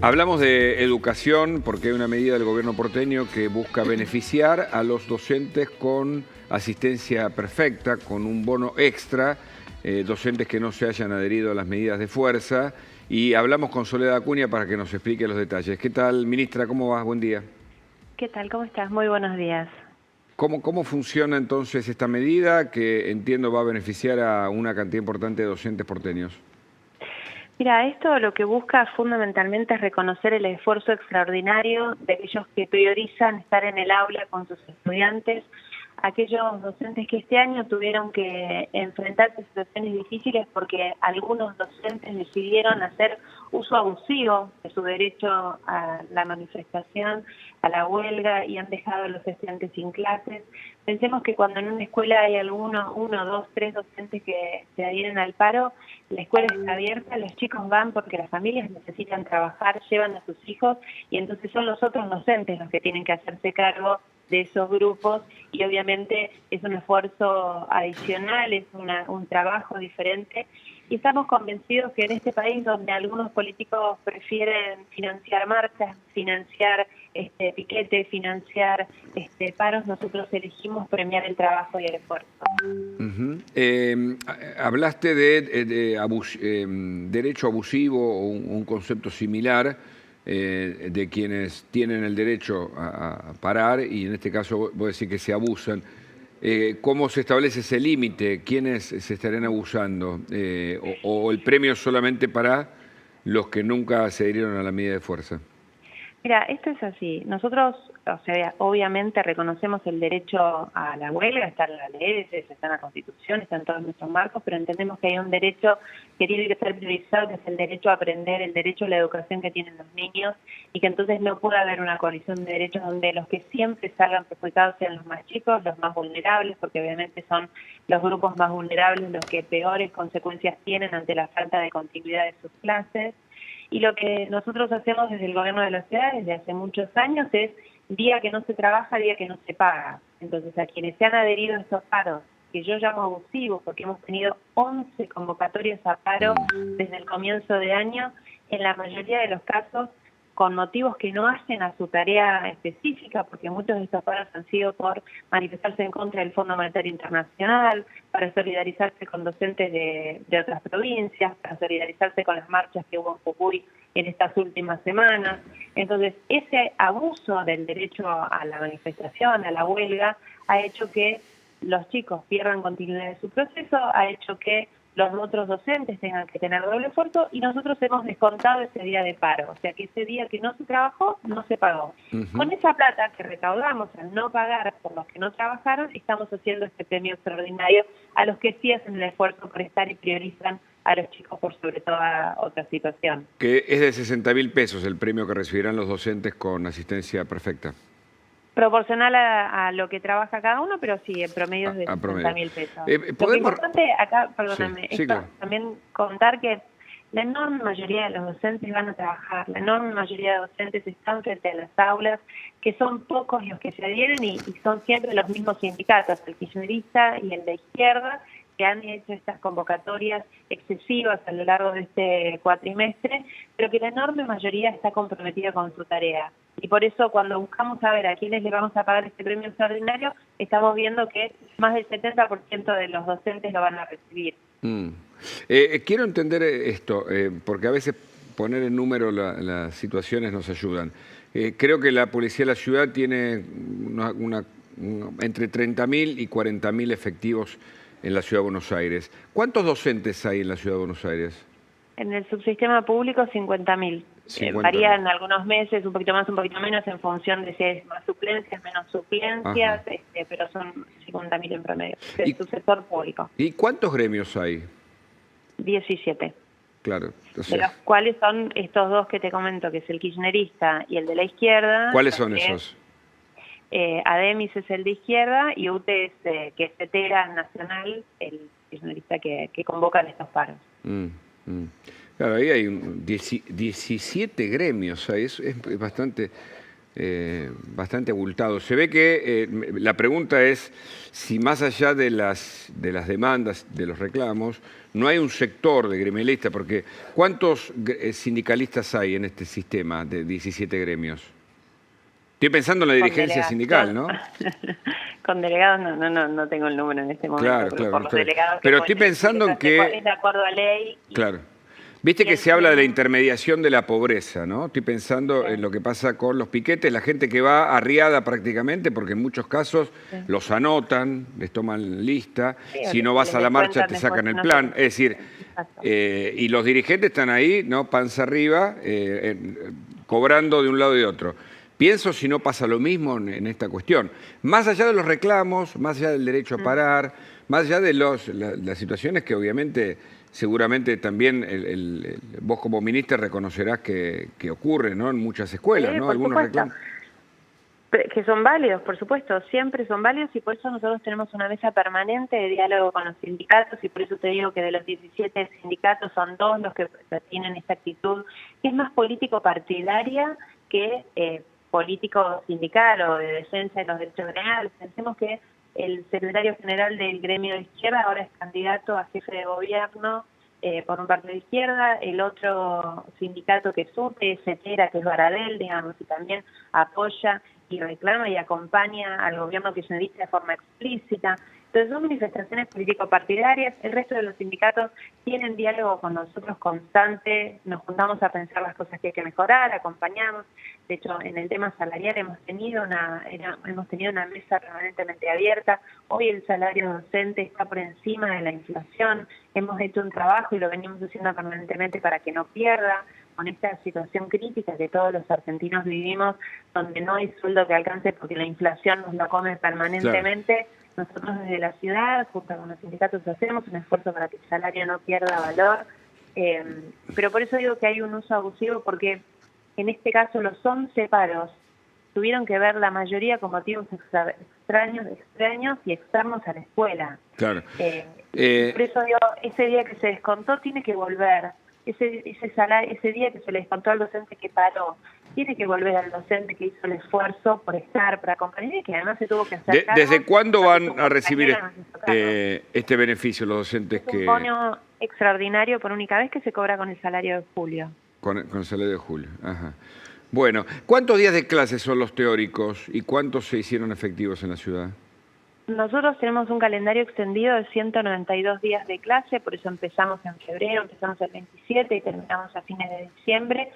Hablamos de educación porque hay una medida del gobierno porteño que busca beneficiar a los docentes con asistencia perfecta, con un bono extra, docentes que no se hayan adherido a las medidas de fuerza. Y hablamos con Soledad Acuña para que nos explique los detalles. ¿Qué tal, ministra? ¿Cómo vas? Buen día. ¿Qué tal? ¿Cómo estás? Muy buenos días. ¿Cómo funciona entonces esta medida que entiendo va a beneficiar a una cantidad importante de docentes porteños? Mira, esto lo que busca fundamentalmente es reconocer el esfuerzo extraordinario de aquellos que priorizan estar en el aula con sus estudiantes, aquellos docentes que este año tuvieron que enfrentarse a situaciones difíciles porque algunos docentes decidieron hacer uso abusivo de su derecho a la manifestación, a la huelga, y han dejado a los estudiantes sin clases. Pensemos que cuando en una escuela hay uno, dos, tres docentes que se adhieren al paro, la escuela está abierta, los chicos van porque las familias necesitan trabajar, llevan a sus hijos, y entonces son los otros docentes los que tienen que hacerse cargo de esos grupos, y obviamente es un esfuerzo adicional, es un trabajo diferente, y estamos convencidos que en este país donde algunos políticos prefieren financiar marchas, financiar piquetes, financiar paros, nosotros elegimos premiar el trabajo y el esfuerzo. Hablaste de derecho abusivo o un concepto similar de quienes tienen el derecho a parar, y en este caso vos decís que se abusan. ¿Cómo se establece ese límite? ¿Quiénes se estarían abusando? ¿O el premio solamente para los que nunca se adhirieron a la medida de fuerza? Mira, esto es así. Nosotros, o sea, obviamente reconocemos el derecho a la huelga, está en las leyes, está en la Constitución, está en todos nuestros marcos, pero entendemos que hay un derecho que tiene que ser priorizado, que es el derecho a aprender, el derecho a la educación que tienen los niños, y que entonces no puede haber una colisión de derechos donde los que siempre salgan perjudicados sean los más chicos, los más vulnerables, porque obviamente son los grupos más vulnerables los que peores consecuencias tienen ante la falta de continuidad de sus clases. Y lo que nosotros hacemos desde el gobierno de la ciudad desde hace muchos años es día que no se trabaja, día que no se paga. Entonces, a quienes se han adherido a estos paros, que yo llamo abusivos, porque hemos tenido 11 convocatorias a paro desde el comienzo de año, en la mayoría de los casos con motivos que no hacen a su tarea específica, porque muchos de estos paros han sido por manifestarse en contra del Fondo Monetario Internacional, para solidarizarse con docentes de otras provincias, para solidarizarse con las marchas que hubo en Jujuy en estas últimas semanas. Entonces, ese abuso del derecho a la manifestación, a la huelga, ha hecho que los chicos pierdan continuidad de su proceso, ha hecho que los otros docentes tengan que tener doble esfuerzo, y nosotros hemos descontado ese día de paro, o sea que ese día que no se trabajó, no se pagó. Con esa plata que recaudamos al no pagar por los que no trabajaron, estamos haciendo este premio extraordinario a los que sí hacen el esfuerzo por estar y priorizan a los chicos por sobre toda otra situación. Que es de 60.000 pesos el premio que recibirán los docentes con asistencia perfecta. Proporcional a lo que trabaja cada uno, pero sí, en promedio es de 60.000 pesos. Lo que es importante acá, perdóname, sí, claro. también contar que la enorme mayoría de los docentes van a trabajar, la enorme mayoría de docentes están frente a las aulas, que son pocos los que se adhieren y son siempre los mismos sindicatos, el kirchnerista y el de izquierda, que han hecho estas convocatorias excesivas a lo largo de este cuatrimestre, pero que la enorme mayoría está comprometida con su tarea. Y por eso cuando buscamos saber a quiénes le vamos a pagar este premio extraordinario, estamos viendo que más del 70% de los docentes lo van a recibir. Quiero entender esto, porque a veces poner en número las situaciones nos ayudan. Creo que la Policía de la Ciudad tiene entre 30.000 y 40.000 efectivos en la Ciudad de Buenos Aires. ¿Cuántos docentes hay en la Ciudad de Buenos Aires? En el subsistema público, 50.000. Varía en algunos meses, un poquito más, un poquito menos, en función de si hay más suplencias, menos suplencias, pero son 50.000 en promedio, del subsector público. ¿Y cuántos gremios hay? 17. Claro. O de sea, los cuales son estos dos que te comento, que es el kirchnerista y el de la izquierda. ¿cuáles son esos? ADEMIS es el de izquierda y UTE es, que es CETERA Nacional, el kirchnerista que convocan estos paros. Claro, ahí hay 17 gremios, es bastante. bastante abultado. Se ve que la pregunta es si más allá de las demandas, de los reclamos, no hay un sector de gremialistas, porque ¿cuántos sindicalistas hay en este sistema de 17 gremios? Estoy pensando en la dirigencia sindical, ¿no? Con delegados no tengo el número en este momento, Claro, pero claro. por los delegados Pero estoy pensando en que... Es de acuerdo a ley. Claro. Viste que se habla de la intermediación de la pobreza, ¿no? Estoy pensando en lo que pasa con los piquetes, la gente que va arriada prácticamente, porque en muchos casos los anotan, les toman lista, si no vas a la marcha te sacan el plan, es decir, y los dirigentes están ahí, ¿no? Panza arriba, cobrando de un lado y de otro. Pienso si no pasa lo mismo en esta cuestión. Más allá de los reclamos, más allá del derecho a parar, más allá de las situaciones que obviamente, seguramente también vos como ministra reconocerás que ocurre, ¿no? En muchas escuelas, sí, ¿no? por Algunos supuesto. reclamos. Que son válidos, por supuesto, siempre son válidos y por eso nosotros tenemos una mesa permanente de diálogo con los sindicatos y por eso te digo que de los 17 sindicatos son 2 los que tienen esta actitud que es más político-partidaria que político-sindical o de defensa de los derechos gremiales. Pensemos que el secretario general del gremio de izquierda ahora es candidato a jefe de gobierno por un partido de izquierda, el otro sindicato que surge es CETERA, que es Baradel, digamos, y también apoya y reclama y acompaña al gobierno kirchnerista de forma explícita. Entonces son manifestaciones político-partidarias, el resto de los sindicatos tienen diálogo con nosotros constante, nos juntamos a pensar las cosas que hay que mejorar, acompañamos. De hecho, en el tema salarial hemos tenido una mesa permanentemente abierta. Hoy el salario docente está por encima de la inflación. Hemos hecho un trabajo y lo venimos haciendo permanentemente para que no pierda. Con esta situación crítica que todos los argentinos vivimos, donde no hay sueldo que alcance porque la inflación nos lo come permanentemente, nosotros desde la ciudad, junto con los sindicatos, hacemos un esfuerzo para que el salario no pierda valor. Pero por eso digo que hay un uso abusivo, porque en este caso los 11 paros tuvieron que ver la mayoría con motivos extraños y externos a la escuela. Claro. Por eso digo, ese día que se descontó tiene que volver. Ese día que se le descontó al docente que paró, tiene que volver al docente que hizo el esfuerzo por estar, por acompañar y que además se tuvo que hacer cargo. ¿Desde cuándo van a recibir este beneficio los docentes? Es un bono extraordinario por única vez que se cobra con el salario de julio. Con el salario de julio, ajá. Bueno, ¿cuántos días de clases son los teóricos y cuántos se hicieron efectivos en la ciudad? Nosotros tenemos un calendario extendido de 192 días de clase, por eso empezamos en febrero, empezamos el 27 y terminamos a fines de diciembre.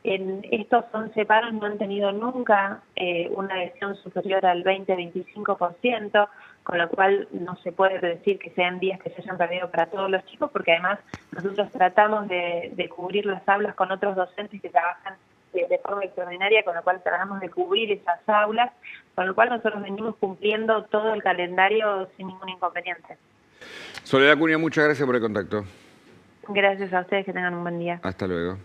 En estos 11 paros no han tenido nunca una adhesión superior al 20-25%, con lo cual no se puede decir que sean días que se hayan perdido para todos los chicos, porque además nosotros tratamos de cubrir las aulas con otros docentes que trabajan de forma extraordinaria, con lo cual tratamos de cubrir esas aulas, con lo cual nosotros venimos cumpliendo todo el calendario sin ningún inconveniente. Soledad Cunha, muchas gracias por el contacto. Gracias a ustedes, que tengan un buen día. Hasta luego.